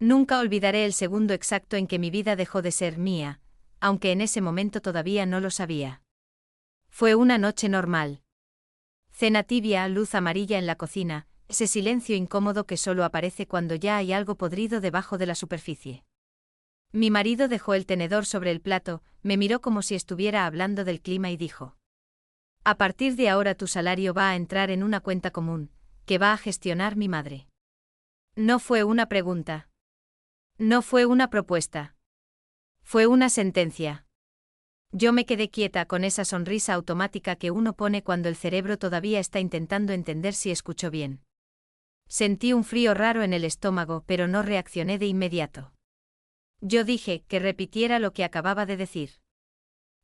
Nunca olvidaré el segundo exacto en que mi vida dejó de ser mía, aunque en ese momento todavía no lo sabía. Fue una noche normal. Cena tibia, luz amarilla en la cocina, ese silencio incómodo que solo aparece cuando ya hay algo podrido debajo de la superficie. Mi marido dejó el tenedor sobre el plato, me miró como si estuviera hablando del clima y dijo: a partir de ahora tu salario va a entrar en una cuenta común, que va a gestionar mi madre. No fue una pregunta. No fue una propuesta. Fue una sentencia. Yo me quedé quieta con esa sonrisa automática que uno pone cuando el cerebro todavía está intentando entender si escuchó bien. Sentí un frío raro en el estómago, pero no reaccioné de inmediato. Yo dije que repitiera lo que acababa de decir.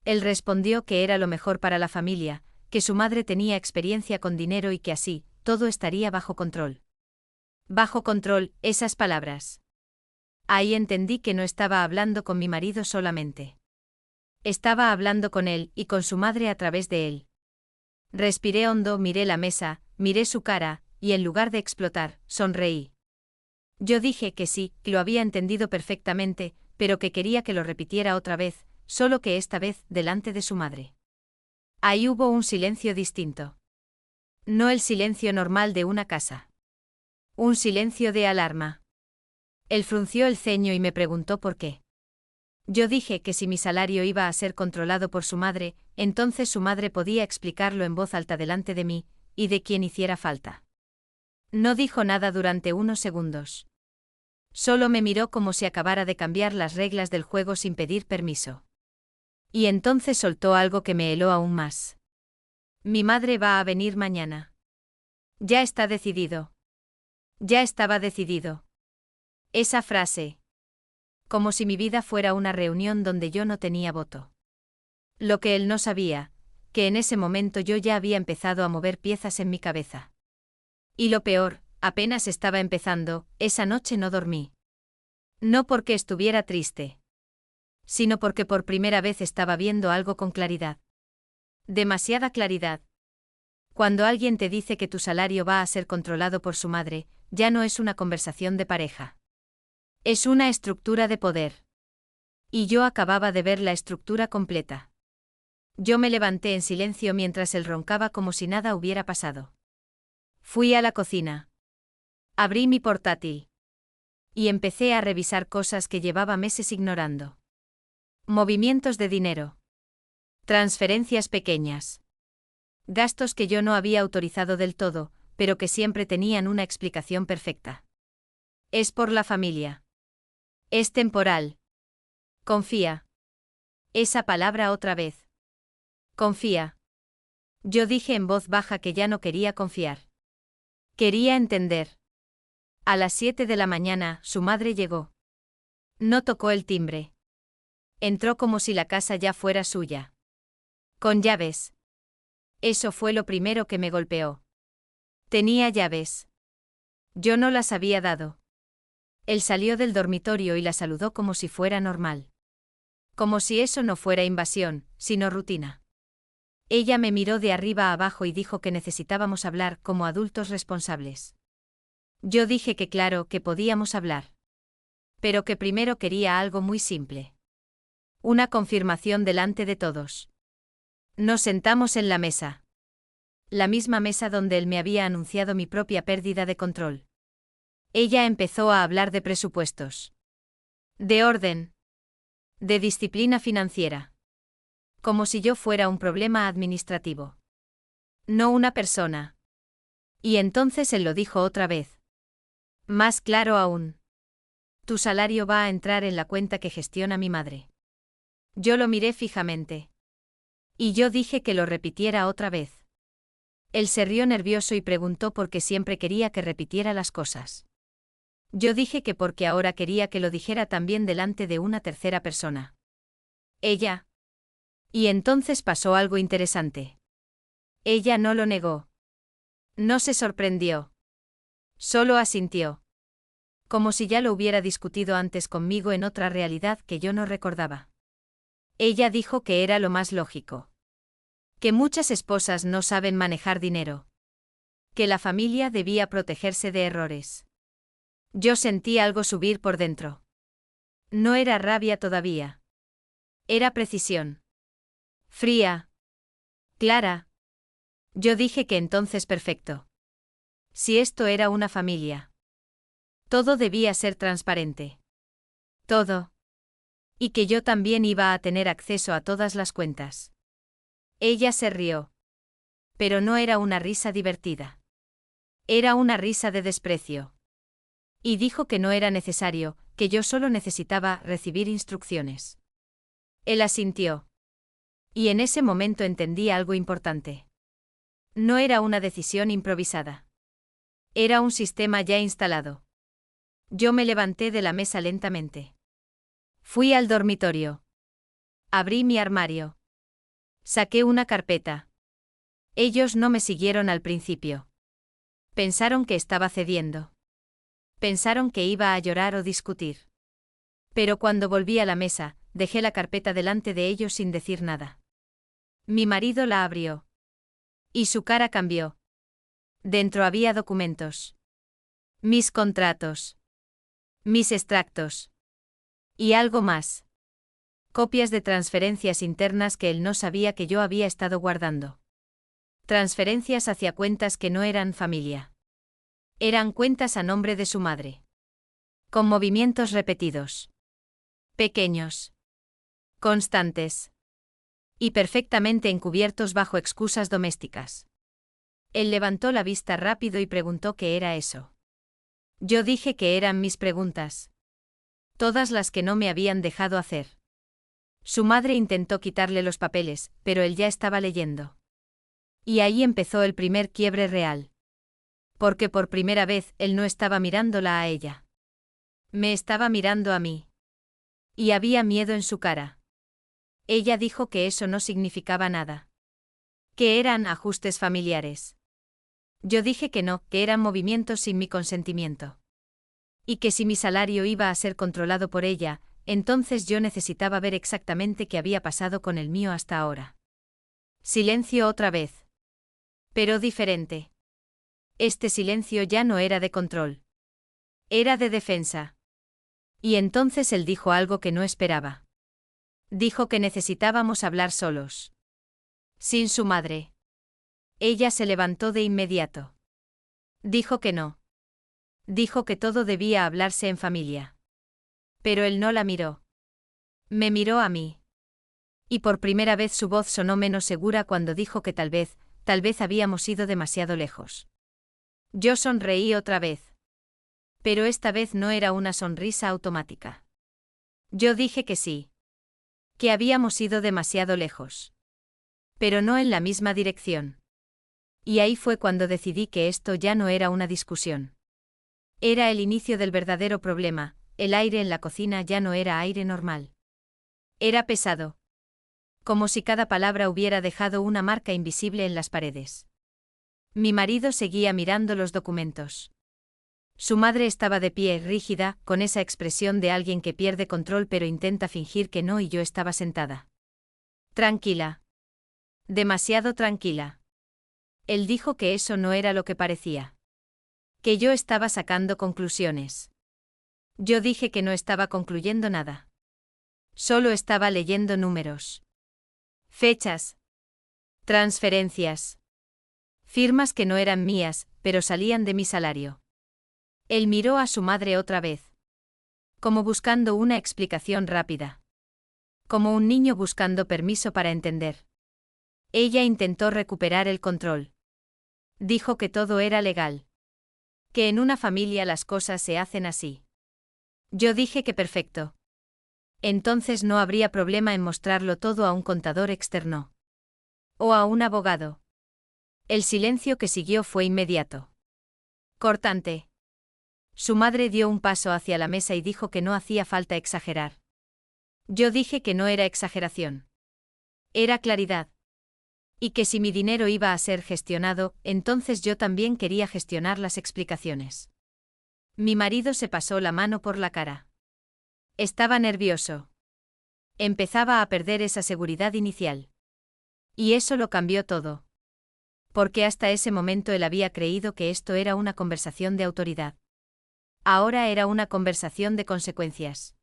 Él respondió que era lo mejor para la familia, que su madre tenía experiencia con dinero y que así, todo estaría bajo control. Bajo control, esas palabras. Ahí entendí que no estaba hablando con mi marido solamente. Estaba hablando con él y con su madre a través de él. Respiré hondo, miré la mesa, miré su cara, y en lugar de explotar, sonreí. Yo dije que sí, que lo había entendido perfectamente, pero que quería que lo repitiera otra vez, solo que esta vez delante de su madre. Ahí hubo un silencio distinto. No el silencio normal de una casa. Un silencio de alarma. Él frunció el ceño y me preguntó por qué. Yo dije que si mi salario iba a ser controlado por su madre, entonces su madre podía explicarlo en voz alta delante de mí, y de quien hiciera falta. No dijo nada durante unos segundos. Solo me miró como si acabara de cambiar las reglas del juego sin pedir permiso. Y entonces soltó algo que me heló aún más. Mi madre va a venir mañana. Ya está decidido. Ya estaba decidido. Esa frase. Como si mi vida fuera una reunión donde yo no tenía voto. Lo que él no sabía, que en ese momento yo ya había empezado a mover piezas en mi cabeza. Y lo peor, apenas estaba empezando, esa noche no dormí. No porque estuviera triste, sino porque por primera vez estaba viendo algo con claridad. Demasiada claridad. Cuando alguien te dice que tu salario va a ser controlado por su madre, ya no es una conversación de pareja. Es una estructura de poder. Y yo acababa de ver la estructura completa. Yo me levanté en silencio mientras él roncaba como si nada hubiera pasado. Fui a la cocina. Abrí mi portátil. Y empecé a revisar cosas que llevaba meses ignorando. Movimientos de dinero. Transferencias pequeñas. Gastos que yo no había autorizado del todo, pero que siempre tenían una explicación perfecta. Es por la familia. Es temporal. Confía. Esa palabra otra vez. Confía. Yo dije en voz baja que ya no quería confiar. Quería entender. A las 7 de la mañana, su madre llegó. No tocó el timbre. Entró como si la casa ya fuera suya. Con llaves. Eso fue lo primero que me golpeó. Tenía llaves. Yo no las había dado. Él salió del dormitorio y la saludó como si fuera normal. Como si eso no fuera invasión, sino rutina. Ella me miró de arriba a abajo y dijo que necesitábamos hablar como adultos responsables. Yo dije que claro que podíamos hablar. Pero que primero quería algo muy simple. Una confirmación delante de todos. Nos sentamos en la mesa. La misma mesa donde él me había anunciado mi propia pérdida de control. Ella empezó a hablar de presupuestos. De orden. De disciplina financiera. Como si yo fuera un problema administrativo. No una persona. Y entonces él lo dijo otra vez. Más claro aún. Tu salario va a entrar en la cuenta que gestiona mi madre. Yo lo miré fijamente. Y yo dije que lo repitiera otra vez. Él se rió nervioso y preguntó por qué siempre quería que repitiera las cosas. Yo dije que porque ahora quería que lo dijera también delante de una tercera persona. Ella. Y entonces pasó algo interesante. Ella no lo negó. No se sorprendió. Solo asintió. Como si ya lo hubiera discutido antes conmigo en otra realidad que yo no recordaba. Ella dijo que era lo más lógico. Que muchas esposas no saben manejar dinero. Que la familia debía protegerse de errores. Yo sentí algo subir por dentro. No era rabia todavía. Era precisión. Fría. Clara. Yo dije que entonces perfecto. Si esto era una familia. Todo debía ser transparente. Todo. Y que yo también iba a tener acceso a todas las cuentas. Ella se rió. Pero no era una risa divertida. Era una risa de desprecio. Y dijo que no era necesario, que yo solo necesitaba recibir instrucciones. Él asintió. Y en ese momento entendí algo importante. No era una decisión improvisada. Era un sistema ya instalado. Yo me levanté de la mesa lentamente. Fui al dormitorio. Abrí mi armario. Saqué una carpeta. Ellos no me siguieron al principio. Pensaron que estaba cediendo. Pensaron que iba a llorar o discutir. Pero cuando volví a la mesa, dejé la carpeta delante de ellos sin decir nada. Mi marido la abrió. Y su cara cambió. Dentro había documentos. Mis contratos. Mis extractos. Y algo más. Copias de transferencias internas que él no sabía que yo había estado guardando. Transferencias hacia cuentas que no eran familia. Eran cuentas a nombre de su madre. Con movimientos repetidos. Pequeños. Constantes. Y perfectamente encubiertos bajo excusas domésticas. Él levantó la vista rápido y preguntó qué era eso. Yo dije que eran mis preguntas. Todas las que no me habían dejado hacer. Su madre intentó quitarle los papeles, pero él ya estaba leyendo. Y ahí empezó el primer quiebre real. Porque por primera vez él no estaba mirándola a ella. Me estaba mirando a mí. Y había miedo en su cara. Ella dijo que eso no significaba nada. Que eran ajustes familiares. Yo dije que no, que eran movimientos sin mi consentimiento. Y que si mi salario iba a ser controlado por ella, entonces yo necesitaba ver exactamente qué había pasado con el mío hasta ahora. Silencio otra vez. Pero diferente. Este silencio ya no era de control. Era de defensa. Y entonces él dijo algo que no esperaba. Dijo que necesitábamos hablar solos. Sin su madre. Ella se levantó de inmediato. Dijo que no. Dijo que todo debía hablarse en familia. Pero él no la miró. Me miró a mí. Y por primera vez su voz sonó menos segura cuando dijo que tal vez habíamos ido demasiado lejos. Yo sonreí otra vez. Pero esta vez no era una sonrisa automática. Yo dije que sí. Que habíamos ido demasiado lejos. Pero no en la misma dirección. Y ahí fue cuando decidí que esto ya no era una discusión. Era el inicio del verdadero problema, el aire en la cocina ya no era aire normal. Era pesado. Como si cada palabra hubiera dejado una marca invisible en las paredes. Mi marido seguía mirando los documentos. Su madre estaba de pie, rígida, con esa expresión de alguien que pierde control pero intenta fingir que no, y yo estaba sentada. Tranquila. Demasiado tranquila. Él dijo que eso no era lo que parecía. Que yo estaba sacando conclusiones. Yo dije que no estaba concluyendo nada. Solo estaba leyendo números. Fechas. Transferencias. Firmas que no eran mías, pero salían de mi salario. Él miró a su madre otra vez. Como buscando una explicación rápida. Como un niño buscando permiso para entender. Ella intentó recuperar el control. Dijo que todo era legal. Que en una familia las cosas se hacen así. Yo dije que perfecto. Entonces no habría problema en mostrarlo todo a un contador externo. O a un abogado. El silencio que siguió fue inmediato. Cortante. Su madre dio un paso hacia la mesa y dijo que no hacía falta exagerar. Yo dije que no era exageración. Era claridad. Y que si mi dinero iba a ser gestionado, entonces yo también quería gestionar las explicaciones. Mi marido se pasó la mano por la cara. Estaba nervioso. Empezaba a perder esa seguridad inicial. Y eso lo cambió todo. Porque hasta ese momento él había creído que esto era una conversación de autoridad. Ahora era una conversación de consecuencias.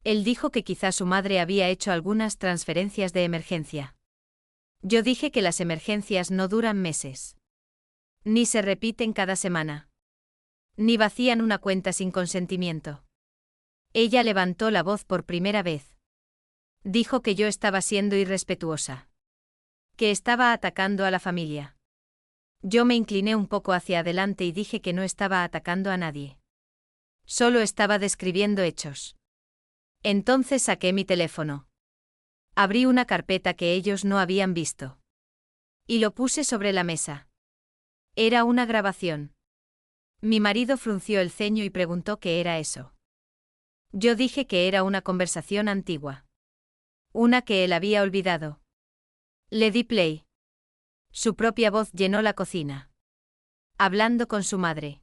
Él dijo que quizá su madre había hecho algunas transferencias de emergencia. Yo dije que las emergencias no duran meses. Ni se repiten cada semana. Ni vacían una cuenta sin consentimiento. Ella levantó la voz por primera vez. Dijo que yo estaba siendo irrespetuosa. Que estaba atacando a la familia. Yo me incliné un poco hacia adelante y dije que no estaba atacando a nadie. Solo estaba describiendo hechos. Entonces saqué mi teléfono. Abrí una carpeta que ellos no habían visto. Y lo puse sobre la mesa. Era una grabación. Mi marido frunció el ceño y preguntó qué era eso. Yo dije que era una conversación antigua. Una que él había olvidado. Le di play. Su propia voz llenó la cocina. Hablando con su madre.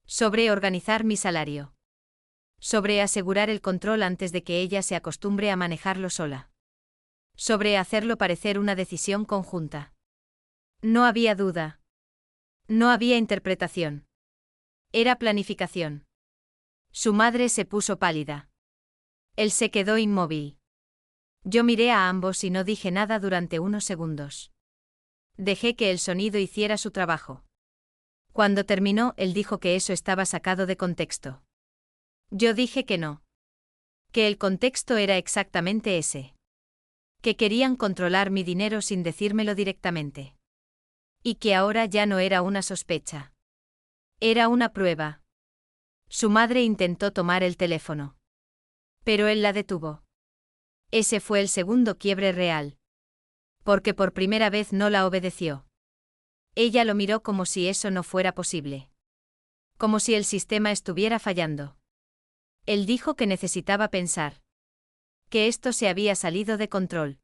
Sobre organizar mi salario. Sobre asegurar el control antes de que ella se acostumbre a manejarlo sola. Sobre hacerlo parecer una decisión conjunta. No había duda. No había interpretación. Era planificación. Su madre se puso pálida. Él se quedó inmóvil. Yo miré a ambos y no dije nada durante unos segundos. Dejé que el sonido hiciera su trabajo. Cuando terminó, él dijo que eso estaba sacado de contexto. Yo dije que no. Que el contexto era exactamente ese. Que querían controlar mi dinero sin decírmelo directamente. Y que ahora ya no era una sospecha. Era una prueba. Su madre intentó tomar el teléfono. Pero él la detuvo. Ese fue el segundo quiebre real. Porque por primera vez no la obedeció. Ella lo miró como si eso no fuera posible. Como si el sistema estuviera fallando. Él dijo que necesitaba pensar. Que esto se había salido de control.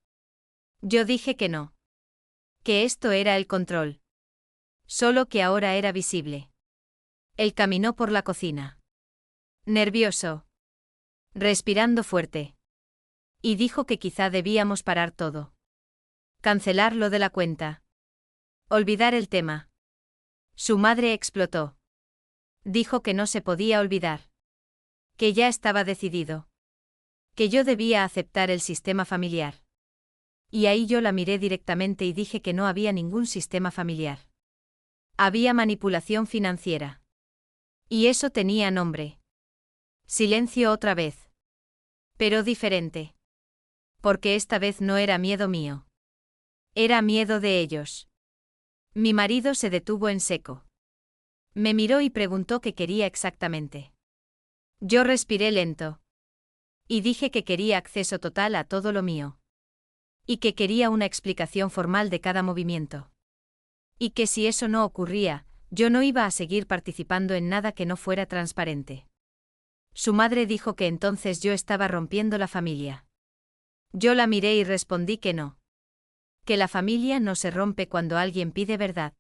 Yo dije que no. Que esto era el control. Solo que ahora era visible. Él caminó por la cocina. Nervioso. Respirando fuerte. Y dijo que quizá debíamos parar todo. Cancelar lo de la cuenta. Olvidar el tema. Su madre explotó. Dijo que no se podía olvidar. Que ya estaba decidido. Que yo debía aceptar el sistema familiar. Y ahí yo la miré directamente y dije que no había ningún sistema familiar. Había manipulación financiera. Y eso tenía nombre. Silencio otra vez. Pero diferente. Porque esta vez no era miedo mío. Era miedo de ellos. Mi marido se detuvo en seco. Me miró y preguntó qué quería exactamente. Yo respiré lento. Y dije que quería acceso total a todo lo mío. Y que quería una explicación formal de cada movimiento. Y que si eso no ocurría, yo no iba a seguir participando en nada que no fuera transparente. Su madre dijo que entonces yo estaba rompiendo la familia. Yo la miré y respondí que no. Que la familia no se rompe cuando alguien pide verdad.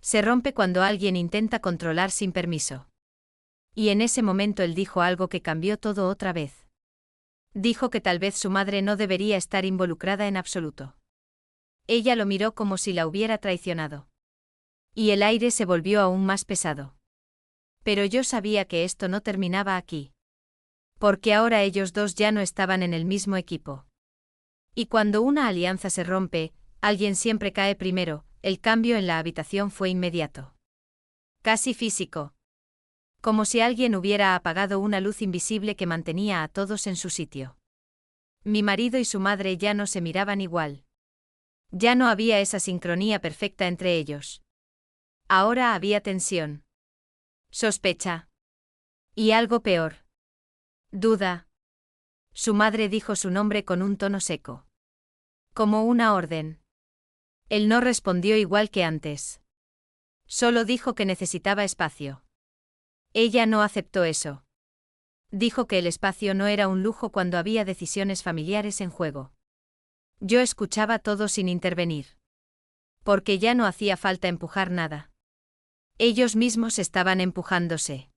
Se rompe cuando alguien intenta controlar sin permiso. Y en ese momento él dijo algo que cambió todo otra vez. Dijo que tal vez su madre no debería estar involucrada en absoluto. Ella lo miró como si la hubiera traicionado. Y el aire se volvió aún más pesado. Pero yo sabía que esto no terminaba aquí. Porque ahora ellos dos ya no estaban en el mismo equipo. Y cuando una alianza se rompe, alguien siempre cae primero. El cambio en la habitación fue inmediato. Casi físico. Como si alguien hubiera apagado una luz invisible que mantenía a todos en su sitio. Mi marido y su madre ya no se miraban igual. Ya no había esa sincronía perfecta entre ellos. Ahora había tensión. Sospecha. Y algo peor. Duda. Su madre dijo su nombre con un tono seco. Como una orden. Él no respondió igual que antes. Solo dijo que necesitaba espacio. Ella no aceptó eso. Dijo que el espacio no era un lujo cuando había decisiones familiares en juego. Yo escuchaba todo sin intervenir. Porque ya no hacía falta empujar nada. Ellos mismos estaban empujándose.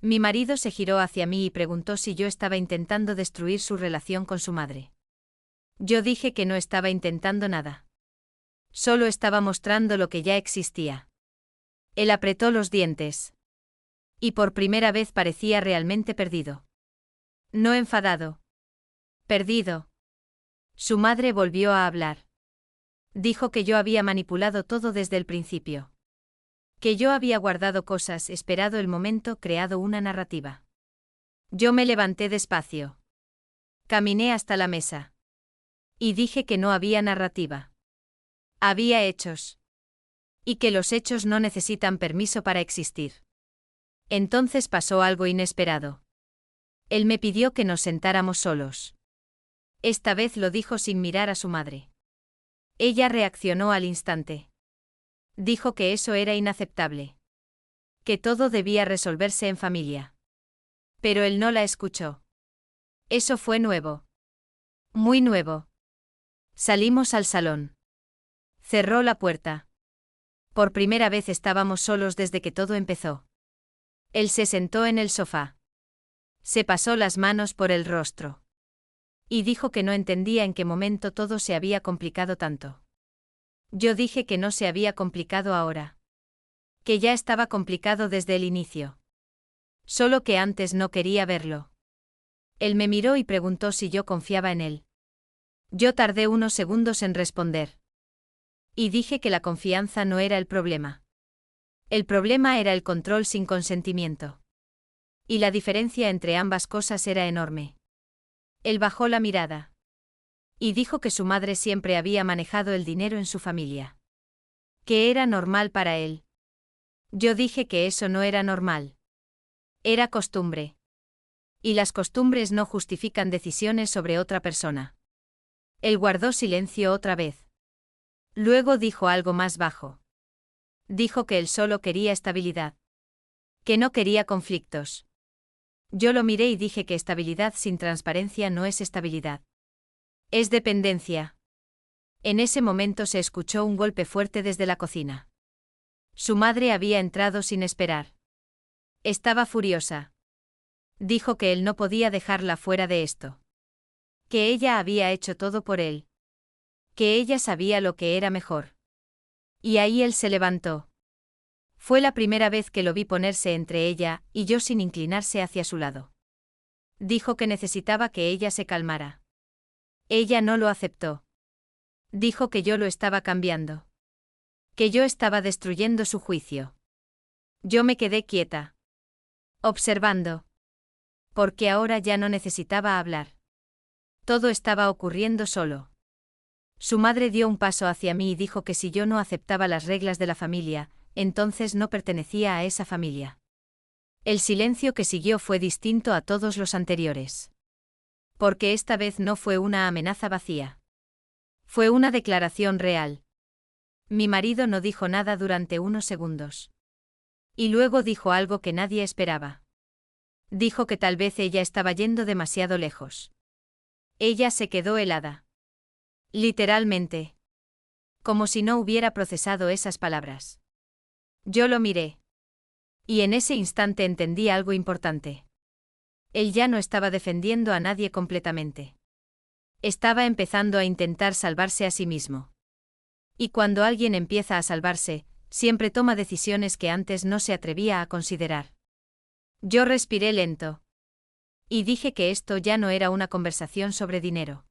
Mi marido se giró hacia mí y preguntó si yo estaba intentando destruir su relación con su madre. Yo dije que no estaba intentando nada. Solo estaba mostrando lo que ya existía. Él apretó los dientes. Y por primera vez parecía realmente perdido. No enfadado. Perdido. Su madre volvió a hablar. Dijo que yo había manipulado todo desde el principio. Que yo había guardado cosas, esperado el momento, creado una narrativa. Yo me levanté despacio. Caminé hasta la mesa. Y dije que no había narrativa. Había hechos. Y que los hechos no necesitan permiso para existir. Entonces pasó algo inesperado. Él me pidió que nos sentáramos solos. Esta vez lo dijo sin mirar a su madre. Ella reaccionó al instante. Dijo que eso era inaceptable. Que todo debía resolverse en familia. Pero él no la escuchó. Eso fue nuevo. Muy nuevo. Salimos al salón. Cerró la puerta. Por primera vez estábamos solos desde que todo empezó. Él se sentó en el sofá. Se pasó las manos por el rostro. Y dijo que no entendía en qué momento todo se había complicado tanto. Yo dije que no se había complicado ahora. Que ya estaba complicado desde el inicio. Solo que antes no quería verlo. Él me miró y preguntó si yo confiaba en él. Yo tardé unos segundos en responder. Y dije que la confianza no era el problema. El problema era el control sin consentimiento. Y la diferencia entre ambas cosas era enorme. Él bajó la mirada. Y dijo que su madre siempre había manejado el dinero en su familia. Que era normal para él. Yo dije que eso no era normal. Era costumbre. Y las costumbres no justifican decisiones sobre otra persona. Él guardó silencio otra vez. Luego dijo algo más bajo. Dijo que él solo quería estabilidad. Que no quería conflictos. Yo lo miré y dije que estabilidad sin transparencia no es estabilidad. Es dependencia. En ese momento se escuchó un golpe fuerte desde la cocina. Su madre había entrado sin esperar. Estaba furiosa. Dijo que él no podía dejarla fuera de esto. Que ella había hecho todo por él. Que ella sabía lo que era mejor. Y ahí él se levantó. Fue la primera vez que lo vi ponerse entre ella y yo sin inclinarse hacia su lado. Dijo que necesitaba que ella se calmara. Ella no lo aceptó. Dijo que yo lo estaba cambiando. Que yo estaba destruyendo su juicio. Yo me quedé quieta. Observando. Porque ahora ya no necesitaba hablar. Todo estaba ocurriendo solo. Su madre dio un paso hacia mí y dijo que si yo no aceptaba las reglas de la familia, entonces no pertenecía a esa familia. El silencio que siguió fue distinto a todos los anteriores. Porque esta vez no fue una amenaza vacía. Fue una declaración real. Mi marido no dijo nada durante unos segundos. Y luego dijo algo que nadie esperaba. Dijo que tal vez ella estaba yendo demasiado lejos. Ella se quedó helada. Literalmente. Como si no hubiera procesado esas palabras. Yo lo miré. Y en ese instante entendí algo importante. Él ya no estaba defendiendo a nadie completamente. Estaba empezando a intentar salvarse a sí mismo. Y cuando alguien empieza a salvarse, siempre toma decisiones que antes no se atrevía a considerar. Yo respiré lento. Y dije que esto ya no era una conversación sobre dinero.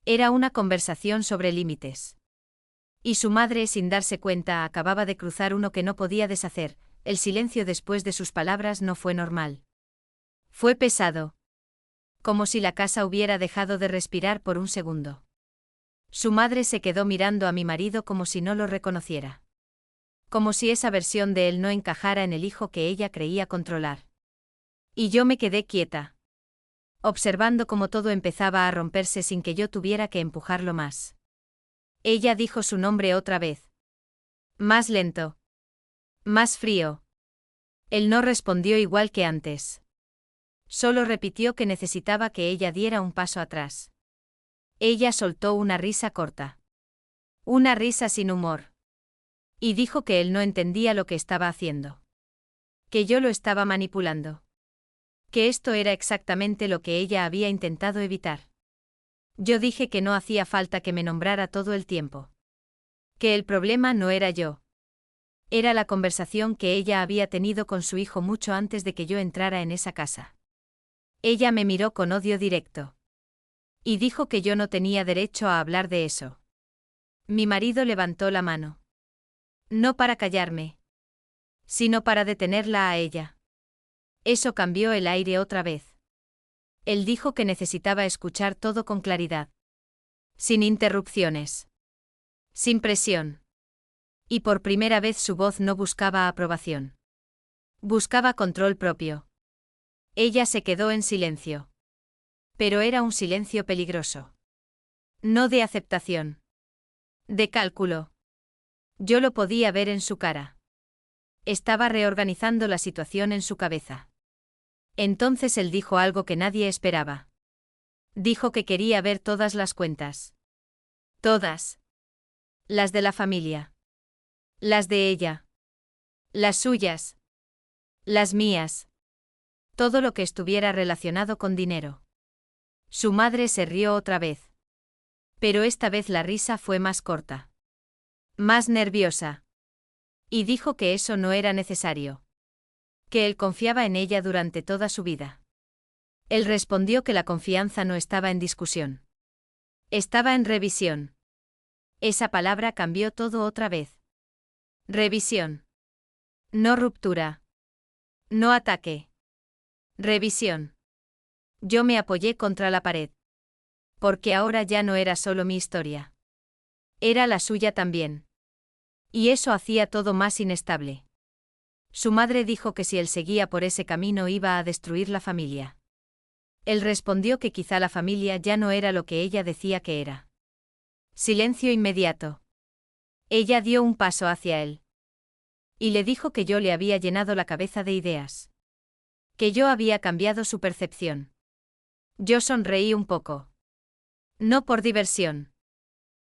Era una conversación sobre límites. Y su madre, sin darse cuenta, acababa de cruzar uno que no podía deshacer. El silencio después de sus palabras no fue normal. Fue pesado. Como si la casa hubiera dejado de respirar por un segundo. Su madre se quedó mirando a mi marido como si no lo reconociera. Como si esa versión de él no encajara en el hijo que ella creía controlar. Y yo me quedé quieta. Observando cómo todo empezaba a romperse sin que yo tuviera que empujarlo más. Ella dijo su nombre otra vez. Más lento. Más frío. Él no respondió igual que antes. Solo repitió que necesitaba que ella diera un paso atrás. Ella soltó una risa corta. Una risa sin humor. Y dijo que él no entendía lo que estaba haciendo. Que yo lo estaba manipulando. Que esto era exactamente lo que ella había intentado evitar. Yo dije que no hacía falta que me nombrara todo el tiempo. Que el problema no era yo. Era la conversación que ella había tenido con su hijo mucho antes de que yo entrara en esa casa. Ella me miró con odio directo. Y dijo que yo no tenía derecho a hablar de eso. Mi marido levantó la mano. No para callarme, sino para detenerla a ella. Eso cambió el aire otra vez. Él dijo que necesitaba escuchar todo con claridad. Sin interrupciones. Sin presión. Y por primera vez su voz no buscaba aprobación. Buscaba control propio. Ella se quedó en silencio. Pero era un silencio peligroso. No de aceptación. De cálculo. Yo lo podía ver en su cara. Estaba reorganizando la situación en su cabeza. Entonces él dijo algo que nadie esperaba. Dijo que quería ver todas las cuentas. Todas. Las de la familia. Las de ella. Las suyas. Las mías. Todo lo que estuviera relacionado con dinero. Su madre se rió otra vez. Pero esta vez la risa fue más corta. Más nerviosa. Y dijo que eso no era necesario. Que él confiaba en ella durante toda su vida. Él respondió que la confianza no estaba en discusión. Estaba en revisión. Esa palabra cambió todo otra vez. Revisión. No ruptura. No ataque. Revisión. Yo me apoyé contra la pared. Porque ahora ya no era solo mi historia. Era la suya también. Y eso hacía todo más inestable. Su madre dijo que si él seguía por ese camino iba a destruir la familia. Él respondió que quizá la familia ya no era lo que ella decía que era. Silencio inmediato. Ella dio un paso hacia él. Y le dijo que yo le había llenado la cabeza de ideas. Que yo había cambiado su percepción. Yo sonreí un poco. No por diversión.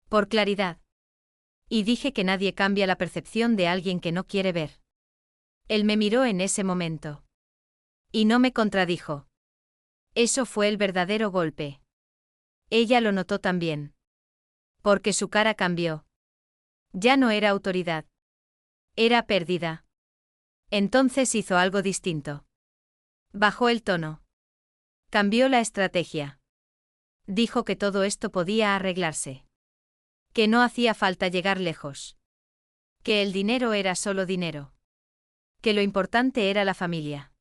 Por claridad. Y dije que nadie cambia la percepción de alguien que no quiere ver. Él me miró en ese momento. Y no me contradijo. Eso fue el verdadero golpe. Ella lo notó también. Porque su cara cambió. Ya no era autoridad. Era pérdida. Entonces hizo algo distinto. Bajó el tono. Cambió la estrategia. Dijo que todo esto podía arreglarse. Que no hacía falta llegar lejos. Que el dinero era solo dinero. Que lo importante era la familia.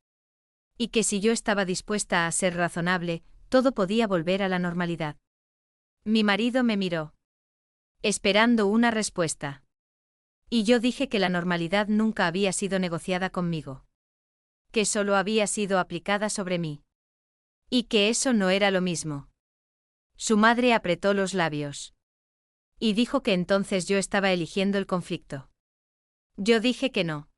Y que si yo estaba dispuesta a ser razonable, todo podía volver a la normalidad. Mi marido me miró. Esperando una respuesta. Y yo dije que la normalidad nunca había sido negociada conmigo. Que solo había sido aplicada sobre mí. Y que eso no era lo mismo. Su madre apretó los labios. Y dijo que entonces yo estaba eligiendo el conflicto. Yo dije que no.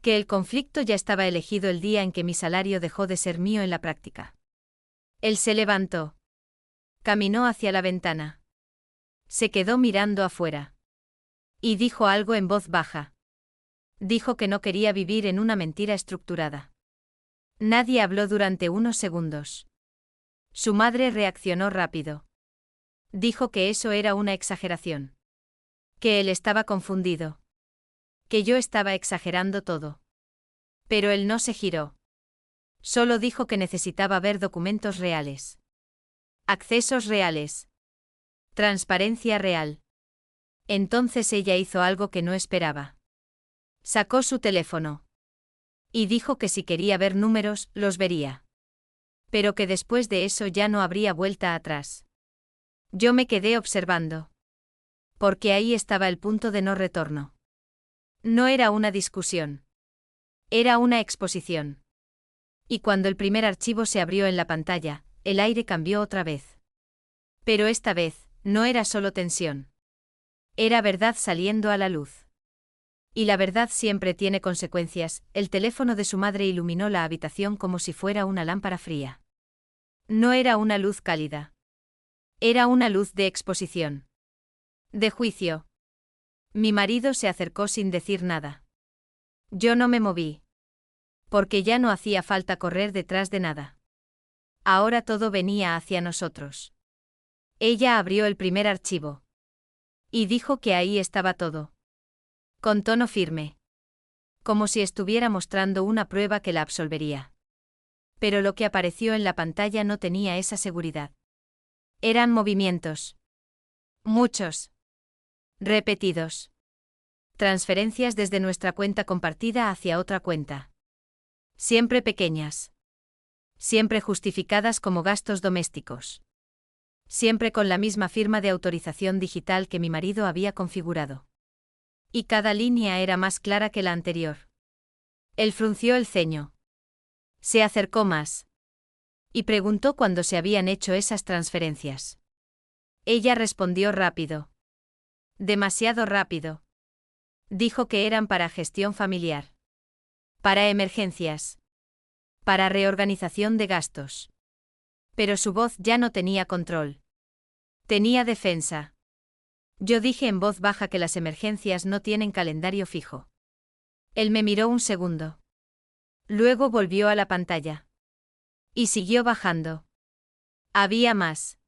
Que el conflicto ya estaba elegido el día en que mi salario dejó de ser mío en la práctica. Él se levantó. Caminó hacia la ventana. Se quedó mirando afuera. Y dijo algo en voz baja. Dijo que no quería vivir en una mentira estructurada. Nadie habló durante unos segundos. Su madre reaccionó rápido. Dijo que eso era una exageración. Que él estaba confundido. Que yo estaba exagerando todo. Pero él no se giró. Solo dijo que necesitaba ver documentos reales. Accesos reales. Transparencia real. Entonces ella hizo algo que no esperaba. Sacó su teléfono. Y dijo que si quería ver números, los vería. Pero que después de eso ya no habría vuelta atrás. Yo me quedé observando. Porque ahí estaba el punto de no retorno. No era una discusión. Era una exposición. Y cuando el primer archivo se abrió en la pantalla, el aire cambió otra vez. Pero esta vez, no era solo tensión. Era verdad saliendo a la luz. Y la verdad siempre tiene consecuencias. El teléfono de su madre iluminó la habitación como si fuera una lámpara fría. No era una luz cálida. Era una luz de exposición. De juicio. Mi marido se acercó sin decir nada. Yo no me moví. Porque ya no hacía falta correr detrás de nada. Ahora todo venía hacia nosotros. Ella abrió el primer archivo. Y dijo que ahí estaba todo. Con tono firme. Como si estuviera mostrando una prueba que la absolvería. Pero lo que apareció en la pantalla no tenía esa seguridad. Eran movimientos. Muchos. Repetidos. Transferencias desde nuestra cuenta compartida hacia otra cuenta. Siempre pequeñas. Siempre justificadas como gastos domésticos. Siempre con la misma firma de autorización digital que mi marido había configurado. Y cada línea era más clara que la anterior. Él frunció el ceño. Se acercó más. Y preguntó cuándo se habían hecho esas transferencias. Ella respondió rápido. Demasiado rápido. Dijo que eran para gestión familiar. Para emergencias. Para reorganización de gastos. Pero su voz ya no tenía control. Tenía defensa. Yo dije en voz baja que las emergencias no tienen calendario fijo. Él me miró un segundo. Luego volvió a la pantalla. Y siguió bajando. Había más.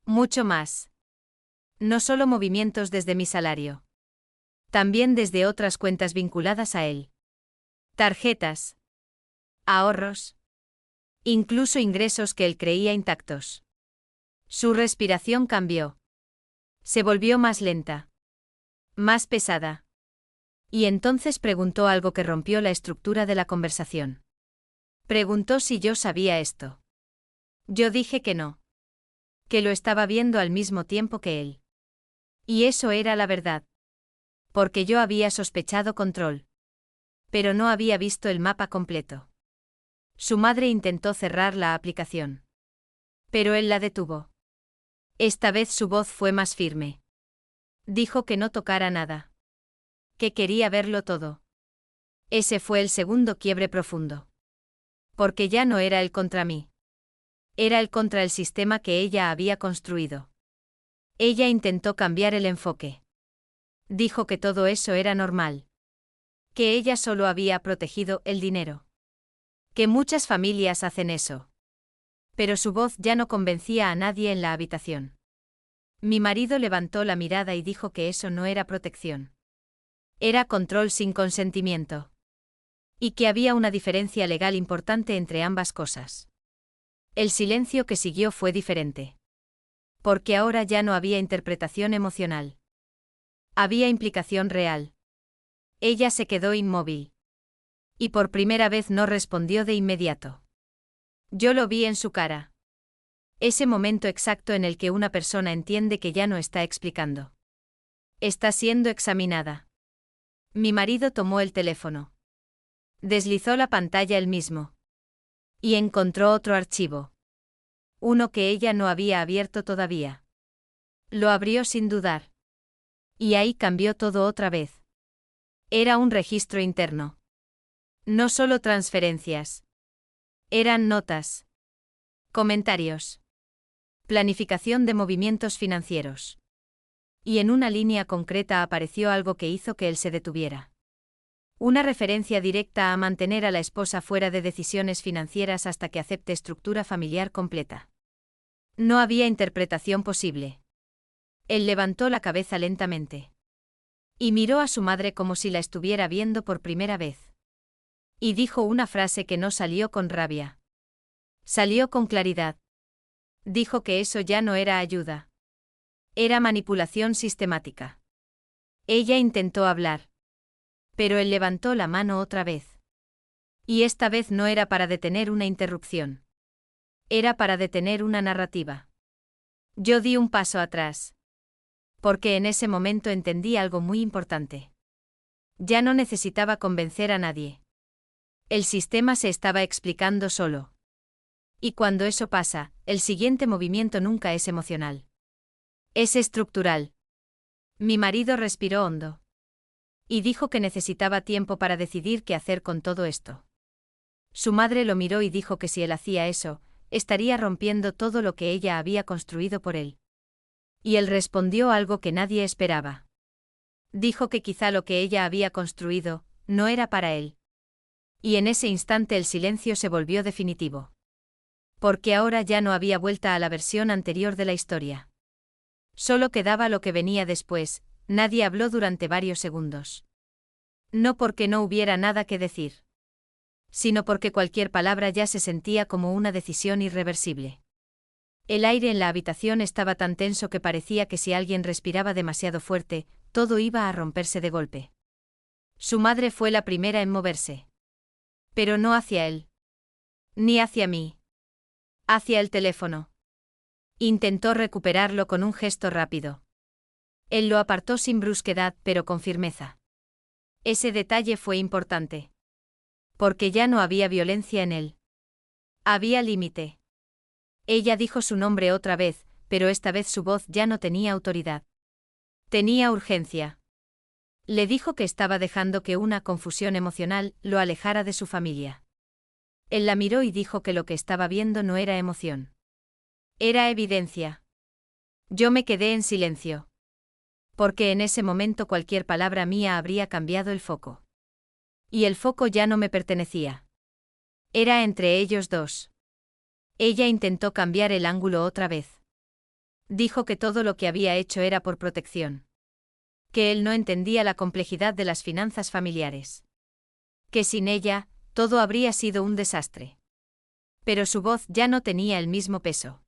Mucho más. No solo movimientos desde mi salario. También desde otras cuentas vinculadas a él. Tarjetas. Ahorros. Incluso ingresos que él creía intactos. Su respiración cambió. Se volvió más lenta. Más pesada. Y entonces preguntó algo que rompió la estructura de la conversación. Preguntó si yo sabía esto. Yo dije que no. Que lo estaba viendo al mismo tiempo que él. Y eso era la verdad. Porque yo había sospechado control. Pero no había visto el mapa completo. Su madre intentó cerrar la aplicación. Pero él la detuvo. Esta vez su voz fue más firme. Dijo que no tocara nada. Que quería verlo todo. Ese fue el segundo quiebre profundo. Porque ya no era él contra mí. Era él contra el sistema que ella había construido. Ella intentó cambiar el enfoque. Dijo que todo eso era normal. Que ella solo había protegido el dinero. Que muchas familias hacen eso. Pero su voz ya no convencía a nadie en la habitación. Mi marido levantó la mirada y dijo que eso no era protección. Era control sin consentimiento. Y que había una diferencia legal importante entre ambas cosas. El silencio que siguió fue diferente. Porque ahora ya no había interpretación emocional. Había implicación real. Ella se quedó inmóvil. Y por primera vez no respondió de inmediato. Yo lo vi en su cara. Ese momento exacto en el que una persona entiende que ya no está explicando. Está siendo examinada. Mi marido tomó el teléfono. Deslizó la pantalla él mismo. Y encontró otro archivo. Uno que ella no había abierto todavía. Lo abrió sin dudar. Y ahí cambió todo otra vez. Era un registro interno. No solo transferencias. Eran notas. Comentarios. Planificación de movimientos financieros. Y en una línea concreta apareció algo que hizo que él se detuviera. Una referencia directa a mantener a la esposa fuera de decisiones financieras hasta que acepte estructura familiar completa. No había interpretación posible. Él levantó la cabeza lentamente. Y miró a su madre como si la estuviera viendo por primera vez. Y dijo una frase que no salió con rabia. Salió con claridad. Dijo que eso ya no era ayuda. Era manipulación sistemática. Ella intentó hablar. Pero él levantó la mano otra vez. Y esta vez no era para detener una interrupción. Era para detener una narrativa. Yo di un paso atrás. Porque en ese momento entendí algo muy importante. Ya no necesitaba convencer a nadie. El sistema se estaba explicando solo. Y cuando eso pasa, el siguiente movimiento nunca es emocional. Es estructural. Mi marido respiró hondo. Y dijo que necesitaba tiempo para decidir qué hacer con todo esto. Su madre lo miró y dijo que si él hacía eso, estaría rompiendo todo lo que ella había construido por él. Y él respondió algo que nadie esperaba. Dijo que quizá lo que ella había construido, no era para él. Y en ese instante el silencio se volvió definitivo. Porque ahora ya no había vuelta a la versión anterior de la historia. Solo quedaba lo que venía después. Nadie habló durante varios segundos. No porque no hubiera nada que decir, sino porque cualquier palabra ya se sentía como una decisión irreversible. El aire en la habitación estaba tan tenso que parecía que si alguien respiraba demasiado fuerte, todo iba a romperse de golpe. Su madre fue la primera en moverse. Pero no hacia él. Ni hacia mí. Hacia el teléfono. Intentó recuperarlo con un gesto rápido. Él lo apartó sin brusquedad, pero con firmeza. Ese detalle fue importante. Porque ya no había violencia en él. Había límite. Ella dijo su nombre otra vez, pero esta vez su voz ya no tenía autoridad. Tenía urgencia. Le dijo que estaba dejando que una confusión emocional lo alejara de su familia. Él la miró y dijo que lo que estaba viendo no era emoción. Era evidencia. Yo me quedé en silencio. Porque en ese momento cualquier palabra mía habría cambiado el foco. Y el foco ya no me pertenecía. Era entre ellos dos. Ella intentó cambiar el ángulo otra vez. Dijo que todo lo que había hecho era por protección. Que él no entendía la complejidad de las finanzas familiares. Que sin ella, todo habría sido un desastre. Pero su voz ya no tenía el mismo peso.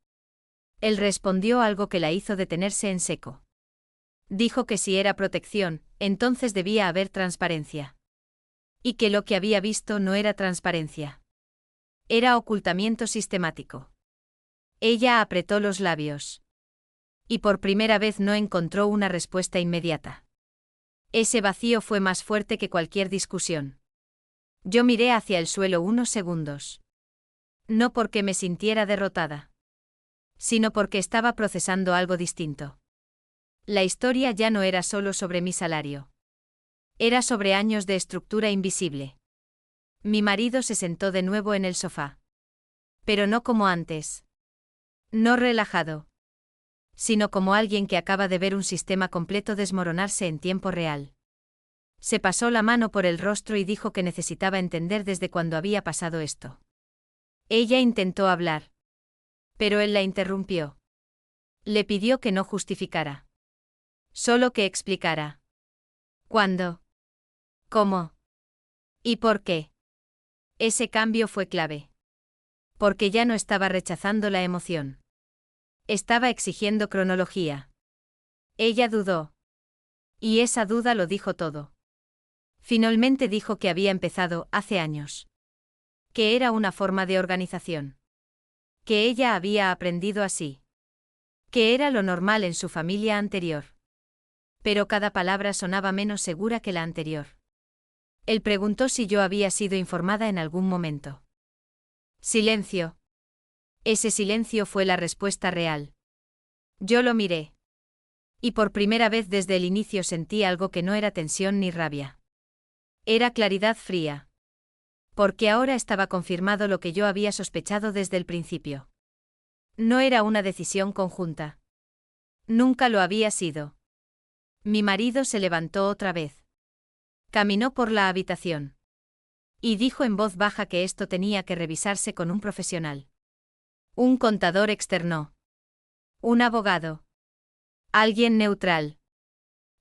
Él respondió algo que la hizo detenerse en seco. Dijo que si era protección, entonces debía haber transparencia. Y que lo que había visto no era transparencia. Era ocultamiento sistemático. Ella apretó los labios. Y por primera vez no encontró una respuesta inmediata. Ese vacío fue más fuerte que cualquier discusión. Yo miré hacia el suelo unos segundos. No porque me sintiera derrotada, sino porque estaba procesando algo distinto. La historia ya no era solo sobre mi salario. Era sobre años de estructura invisible. Mi marido se sentó de nuevo en el sofá. Pero no como antes. No relajado. Sino como alguien que acaba de ver un sistema completo desmoronarse en tiempo real. Se pasó la mano por el rostro y dijo que necesitaba entender desde cuándo había pasado esto. Ella intentó hablar. Pero él la interrumpió. Le pidió que no justificara. Solo que explicara. ¿Cuándo? ¿Cómo? ¿Y por qué? Ese cambio fue clave. Porque ya no estaba rechazando la emoción. Estaba exigiendo cronología. Ella dudó. Y esa duda lo dijo todo. Finalmente dijo que había empezado hace años. Que era una forma de organización. Que ella había aprendido así. Que era lo normal en su familia anterior. Pero cada palabra sonaba menos segura que la anterior. Él preguntó si yo había sido informada en algún momento. Silencio. Ese silencio fue la respuesta real. Yo lo miré. Y por primera vez desde el inicio sentí algo que no era tensión ni rabia. Era claridad fría. Porque ahora estaba confirmado lo que yo había sospechado desde el principio. No era una decisión conjunta. Nunca lo había sido. Mi marido se levantó otra vez. Caminó por la habitación. Y dijo en voz baja que esto tenía que revisarse con un profesional. Un contador externo. Un abogado. Alguien neutral.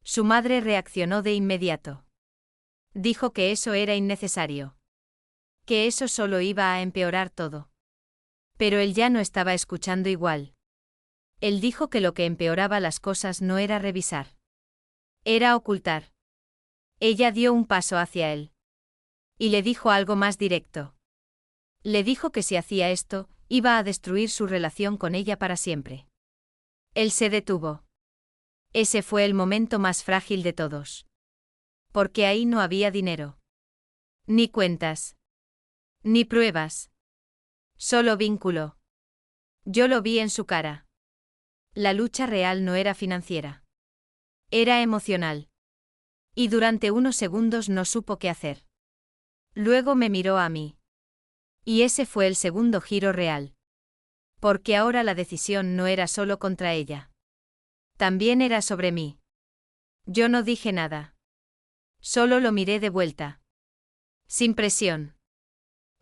Su madre reaccionó de inmediato. Dijo que eso era innecesario. Que eso solo iba a empeorar todo. Pero él ya no estaba escuchando igual. Él dijo que lo que empeoraba las cosas no era revisar. Era ocultar. Ella dio un paso hacia él. Y le dijo algo más directo. Le dijo que si hacía esto, iba a destruir su relación con ella para siempre. Él se detuvo. Ese fue el momento más frágil de todos. Porque ahí no había dinero. Ni cuentas. Ni pruebas. Solo vínculo. Yo lo vi en su cara. La lucha real no era financiera. Era emocional. Y durante unos segundos no supo qué hacer. Luego me miró a mí. Y ese fue el segundo giro real. Porque ahora la decisión no era solo contra ella. También era sobre mí. Yo no dije nada. Solo lo miré de vuelta. Sin presión.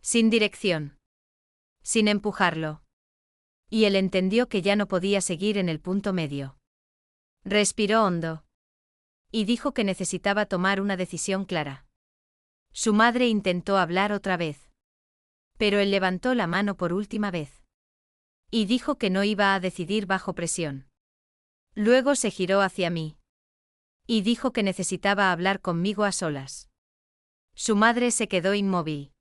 Sin dirección. Sin empujarlo. Y él entendió que ya no podía seguir en el punto medio. Respiró hondo. Y dijo que necesitaba tomar una decisión clara. Su madre intentó hablar otra vez. Pero él levantó la mano por última vez. Y dijo que no iba a decidir bajo presión. Luego se giró hacia mí. Y dijo que necesitaba hablar conmigo a solas. Su madre se quedó inmóvil.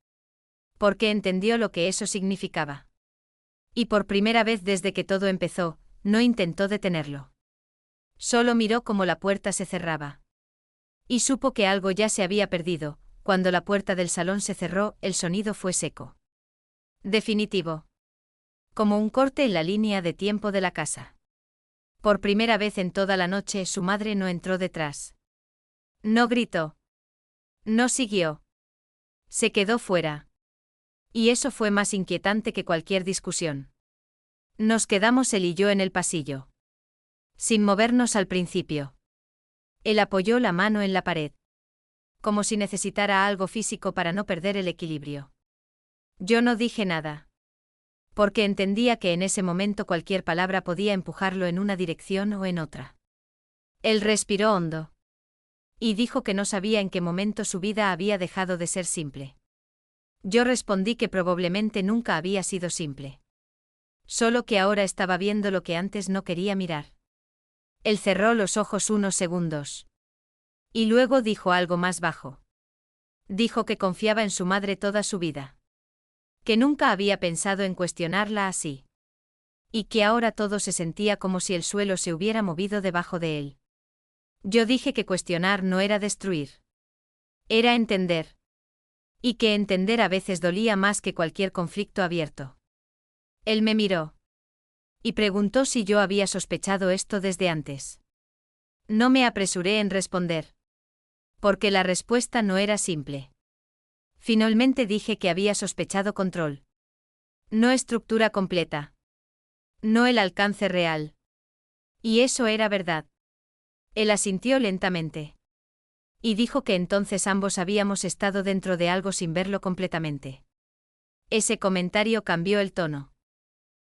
Porque entendió lo que eso significaba. Y por primera vez desde que todo empezó, no intentó detenerlo. Solo miró cómo la puerta se cerraba. Y supo que algo ya se había perdido. Cuando la puerta del salón se cerró, el sonido fue seco. Definitivo. Como un corte en la línea de tiempo de la casa. Por primera vez en toda la noche su madre no entró detrás. No gritó. No siguió. Se quedó fuera. Y eso fue más inquietante que cualquier discusión. Nos quedamos él y yo en el pasillo. Sin movernos al principio. Él apoyó la mano en la pared. Como si necesitara algo físico para no perder el equilibrio. Yo no dije nada. Porque entendía que en ese momento cualquier palabra podía empujarlo en una dirección o en otra. Él respiró hondo. Y dijo que no sabía en qué momento su vida había dejado de ser simple. Yo respondí que probablemente nunca había sido simple. Solo que ahora estaba viendo lo que antes no quería mirar. Él cerró los ojos unos segundos. Y luego dijo algo más bajo. Dijo que confiaba en su madre toda su vida. Que nunca había pensado en cuestionarla así. Y que ahora todo se sentía como si el suelo se hubiera movido debajo de él. Yo dije que cuestionar no era destruir. Era entender. Y que entender a veces dolía más que cualquier conflicto abierto. Él me miró. Y preguntó si yo había sospechado esto desde antes. No me apresuré en responder. Porque la respuesta no era simple. Finalmente dije que había sospechado control. No estructura completa. No el alcance real. Y eso era verdad. Él asintió lentamente. Y dijo que entonces ambos habíamos estado dentro de algo sin verlo completamente. Ese comentario cambió el tono.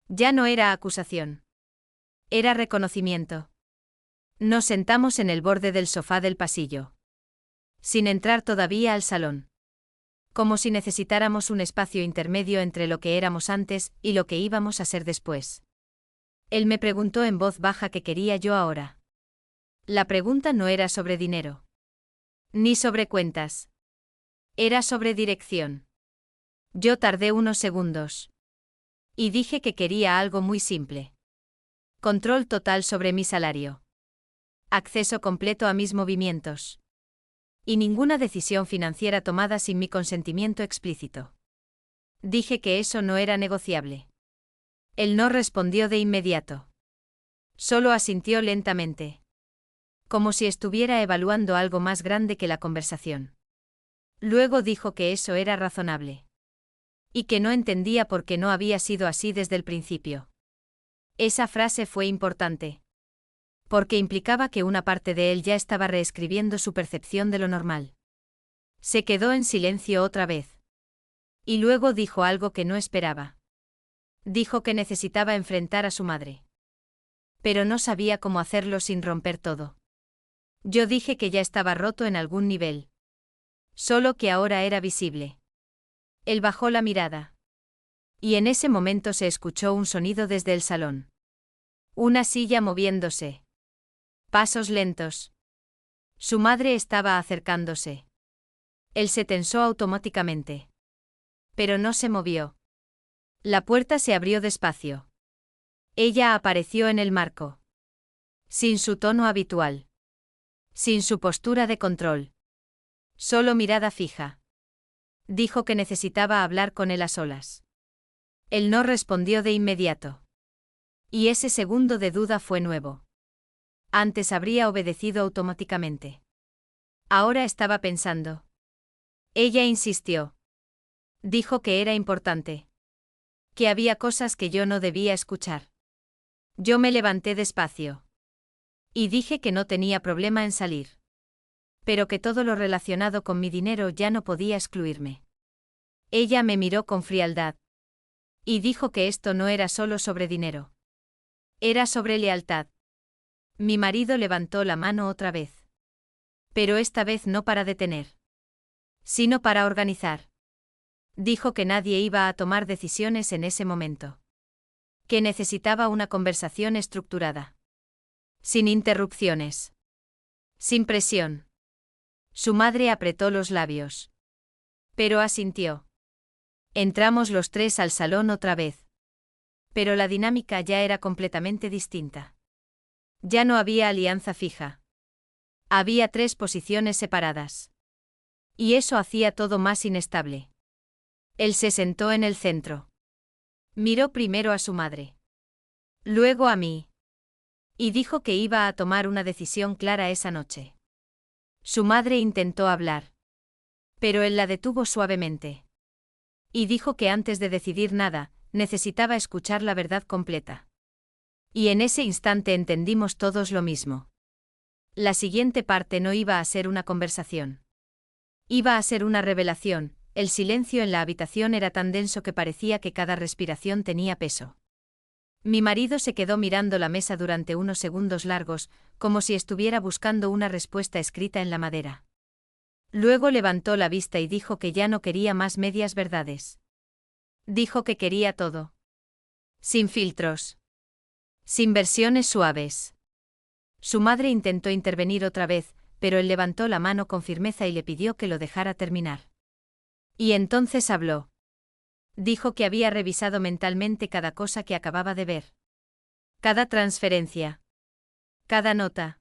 Ya no era acusación. Era reconocimiento. Nos sentamos en el borde del sofá del pasillo. Sin entrar todavía al salón. Como si necesitáramos un espacio intermedio entre lo que éramos antes y lo que íbamos a ser después. Él me preguntó en voz baja qué quería yo ahora. La pregunta no era sobre dinero. Ni sobre cuentas. Era sobre dirección. Yo tardé unos segundos. Y dije que quería algo muy simple. Control total sobre mi salario. Acceso completo a mis movimientos. Y ninguna decisión financiera tomada sin mi consentimiento explícito. Dije que eso no era negociable. Él no respondió de inmediato. Solo asintió lentamente. Como si estuviera evaluando algo más grande que la conversación. Luego dijo que eso era razonable. Y que no entendía por qué no había sido así desde el principio. Esa frase fue importante. Porque implicaba que una parte de él ya estaba reescribiendo su percepción de lo normal. Se quedó en silencio otra vez. Y luego dijo algo que no esperaba. Dijo que necesitaba enfrentar a su madre. Pero no sabía cómo hacerlo sin romper todo. Yo dije que ya estaba roto en algún nivel. Solo que ahora era visible. Él bajó la mirada. Y en ese momento se escuchó un sonido desde el salón. Una silla moviéndose. Pasos lentos. Su madre estaba acercándose. Él se tensó automáticamente. Pero no se movió. La puerta se abrió despacio. Ella apareció en el marco. Sin su tono habitual. Sin su postura de control. Solo mirada fija. Dijo que necesitaba hablar con él a solas. Él no respondió de inmediato. Y ese segundo de duda fue nuevo. Antes habría obedecido automáticamente. Ahora estaba pensando. Ella insistió. Dijo que era importante. Que había cosas que yo no debía escuchar. Yo me levanté despacio. Y dije que no tenía problema en salir. Pero que todo lo relacionado con mi dinero ya no podía excluirme. Ella me miró con frialdad. Y dijo que esto no era solo sobre dinero. Era sobre lealtad. Mi marido levantó la mano otra vez. Pero esta vez no para detener. sino para organizar. Dijo que nadie iba a tomar decisiones en ese momento. Que necesitaba una conversación estructurada. Sin interrupciones. Sin presión. Su madre apretó los labios. Pero asintió. Entramos los tres al salón otra vez. Pero la dinámica ya era completamente distinta. Ya no había alianza fija. Había 3 posiciones separadas. Y eso hacía todo más inestable. Él se sentó en el centro. Miró primero a su madre. Luego a mí. Y dijo que iba a tomar una decisión clara esa noche. Su madre intentó hablar. Pero él la detuvo suavemente. Y dijo que antes de decidir nada, necesitaba escuchar la verdad completa. Y en ese instante entendimos todos lo mismo. La siguiente parte no iba a ser una conversación. Iba a ser una revelación. El silencio en la habitación era tan denso que parecía que cada respiración tenía peso. Mi marido se quedó mirando la mesa durante unos segundos largos, como si estuviera buscando una respuesta escrita en la madera. Luego levantó la vista y dijo que ya no quería más medias verdades. Dijo que quería todo. Sin filtros. Sin versiones suaves. Su madre intentó intervenir otra vez, pero él levantó la mano con firmeza y le pidió que lo dejara terminar. Y entonces habló. Dijo que había revisado mentalmente cada cosa que acababa de ver. Cada transferencia. Cada nota.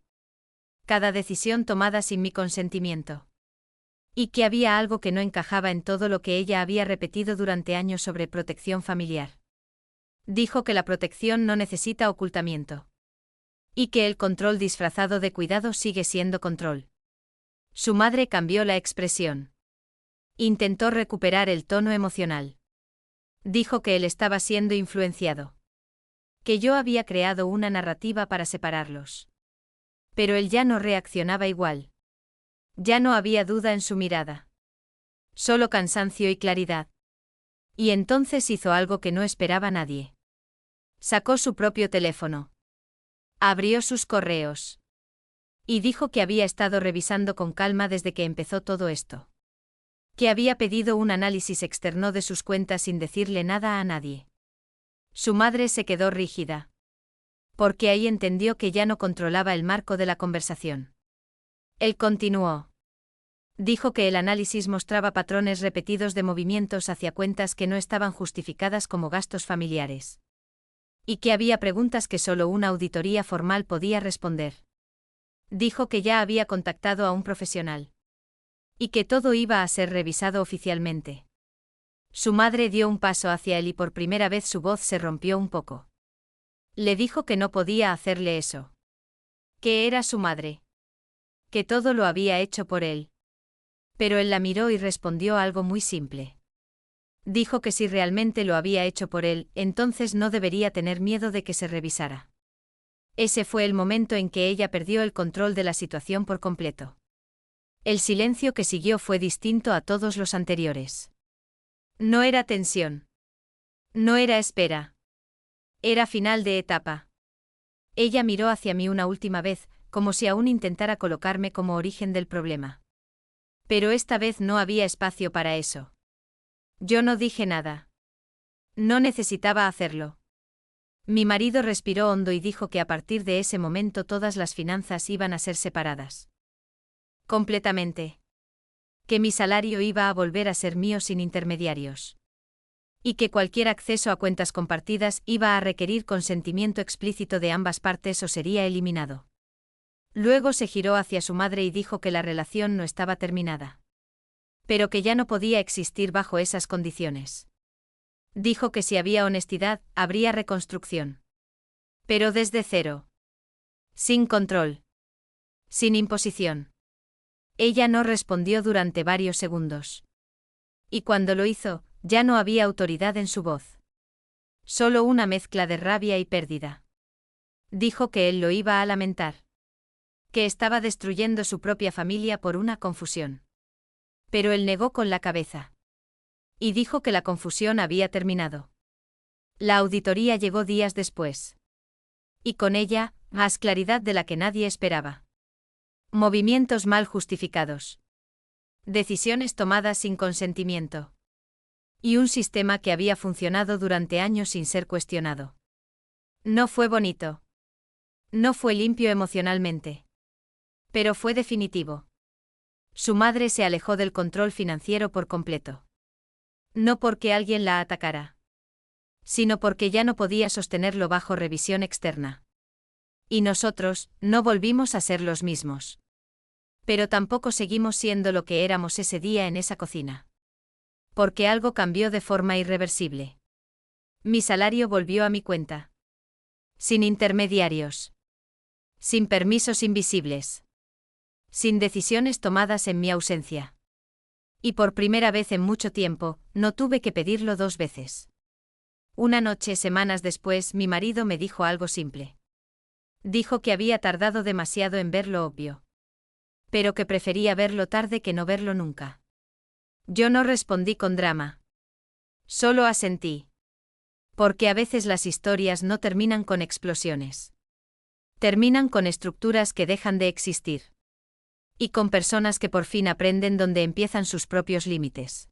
Cada decisión tomada sin mi consentimiento. Y que había algo que no encajaba en todo lo que ella había repetido durante años sobre protección familiar. Dijo que la protección no necesita ocultamiento. Y que el control disfrazado de cuidado sigue siendo control. Su madre cambió la expresión. Intentó recuperar el tono emocional. Dijo que él estaba siendo influenciado. Que yo había creado una narrativa para separarlos. Pero él ya no reaccionaba igual. Ya no había duda en su mirada. Solo cansancio y claridad. Y entonces hizo algo que no esperaba nadie. Sacó su propio teléfono. Abrió sus correos. Y dijo que había estado revisando con calma desde que empezó todo esto. Que había pedido un análisis externo de sus cuentas sin decirle nada a nadie. Su madre se quedó rígida. Porque ahí entendió que ya no controlaba el marco de la conversación. Él continuó. Dijo que el análisis mostraba patrones repetidos de movimientos hacia cuentas que no estaban justificadas como gastos familiares. Y que había preguntas que solo una auditoría formal podía responder. Dijo que ya había contactado a un profesional. Y que todo iba a ser revisado oficialmente. Su madre dio un paso hacia él y por primera vez su voz se rompió un poco. Le dijo que no podía hacerle eso. Que era su madre. Que todo lo había hecho por él. Pero él la miró y respondió algo muy simple. Dijo que si realmente lo había hecho por él, entonces no debería tener miedo de que se revisara. Ese fue el momento en que ella perdió el control de la situación por completo. El silencio que siguió fue distinto a todos los anteriores. No era tensión. No era espera. Era final de etapa. Ella miró hacia mí una última vez, como si aún intentara colocarme como origen del problema. Pero esta vez no había espacio para eso. Yo no dije nada. No necesitaba hacerlo. Mi marido respiró hondo y dijo que a partir de ese momento todas las finanzas iban a ser separadas. Completamente. Que mi salario iba a volver a ser mío sin intermediarios. Y que cualquier acceso a cuentas compartidas iba a requerir consentimiento explícito de ambas partes o sería eliminado. Luego se giró hacia su madre y dijo que la relación no estaba terminada. Pero que ya no podía existir bajo esas condiciones. Dijo que si había honestidad, habría reconstrucción. Pero desde cero. Sin control. Sin imposición. Ella no respondió durante varios segundos. Y cuando lo hizo, ya no había autoridad en su voz. Solo una mezcla de rabia y pérdida. Dijo que él lo iba a lamentar. Que estaba destruyendo su propia familia por una confusión. Pero él negó con la cabeza. Y dijo que la confusión había terminado. La auditoría llegó días después. Y con ella, más claridad de la que nadie esperaba. Movimientos mal justificados. Decisiones tomadas sin consentimiento. Y un sistema que había funcionado durante años sin ser cuestionado. No fue bonito. No fue limpio emocionalmente. Pero fue definitivo. Su madre se alejó del control financiero por completo. No porque alguien la atacara, sino porque ya no podía sostenerlo bajo revisión externa. Y nosotros, no volvimos a ser los mismos. Pero tampoco seguimos siendo lo que éramos ese día en esa cocina. Porque algo cambió de forma irreversible. Mi salario volvió a mi cuenta. Sin intermediarios. Sin permisos invisibles. Sin decisiones tomadas en mi ausencia. Y por primera vez en mucho tiempo, no tuve que pedirlo 2 veces. Una noche, semanas después, mi marido me dijo algo simple. Dijo que había tardado demasiado en ver lo obvio. Pero que prefería verlo tarde que no verlo nunca. Yo no respondí con drama. Solo asentí. Porque a veces las historias no terminan con explosiones. Terminan con estructuras que dejan de existir. Y con personas que por fin aprenden dónde empiezan sus propios límites.